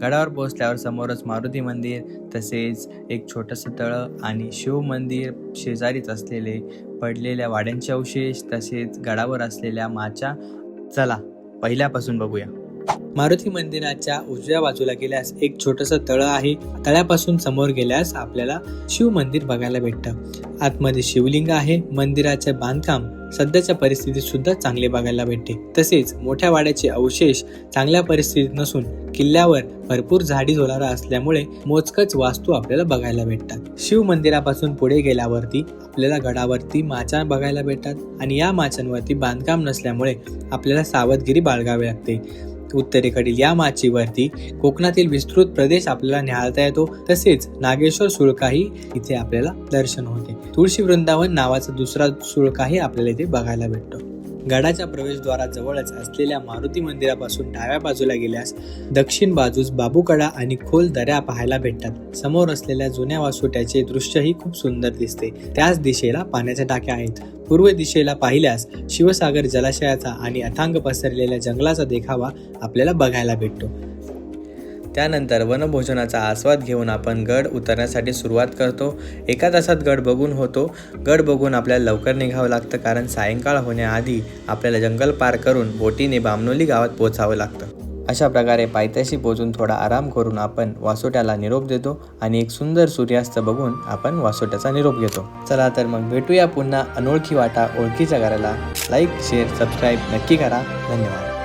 गडावर पोहोचल्यावर समोरच मारुती मंदिर, तसेच एक छोटंसं तळं आणि शिव मंदिर शेजारीच असलेले पडलेल्या वाड्यांचे अवशेष, तसेच गडावर असलेल्या माच्या. चला पहिल्यापासून बघूया. मारुती मंदिराच्या उजव्या बाजूला गेल्यास एक छोटंसं तळं आहे. तळ्यापासून समोर गेल्यास आपल्याला शिव मंदिर बघायला भेटतं. आतमध्ये शिवलिंग आहे. मंदिराचे बांधकाम सध्याच्या परिस्थितीत सुद्धा चांगले बघायला भेटते. तसेच मोठ्या वाड्याचे अवशेष चांगल्या परिस्थितीत नसून किल्ल्यावर भरपूर झाडी झोलारा असल्यामुळे मोजकच वास्तू आपल्याला बघायला भेटतात. शिव मंदिरापासून पुढे गेल्यावरती आपल्याला गडावरती माच्या बघायला भेटतात आणि या माचांवरती बांधकाम नसल्यामुळे आपल्याला सावधगिरी बाळगावी लागते. उत्तरेकडील या माचीवरती कोकणातील विस्तृत प्रदेश आपल्याला निहाळता येतो. तसेच नागेश्वर सुळकाही इथे आपल्याला दर्शन होते. तुळशी वृंदावन नावाचा दुसरा सुळकाही आपल्याला इथे बघायला भेटतो. गडाच्या प्रवेशद्वाराजवळच असलेल्या मारुती मंदिरापासून डाव्या बाजूला गेल्यास दक्षिण बाजूस बाबूकडा आणि खोल दऱ्या पाहायला भेटतात. समोर असलेल्या जुन्या वासोट्याचे दृश्यही खूप सुंदर दिसते. त्याच दिशेला पाण्याच्या टाक्या आहेत. पूर्व दिशेला पाहिल्यास शिवसागर जलाशयाचा आणि अथांग पसरलेल्या जंगलाचा देखावा आपल्याला बघायला भेटतो. त्यानंतर वनभोजनाचा आस्वाद घेऊन आपण गड उतरण्यासाठी सुरुवात करतो. 1 तासात गड बघून होतो. गड बघून आपल्याला लवकर निघावं लागतं, कारण सायंकाळ होण्याआधी आपल्याला जंगल पार करून बोटीने बामनोली गावात पोहोचावं लागतं. अशा प्रकारे पायथ्याशी पोहोचून थोडा आराम करून आपण वासोट्याला निरोप देतो आणि एक सुंदर सूर्यास्त बघून आपण वासोट्याचा निरोप घेतो. चला तर मग भेटूया पुन्हा अनोळखी वाटा ओळखीच्या घराला. लाईक, शेअर, सबस्क्राईब नक्की करा. धन्यवाद.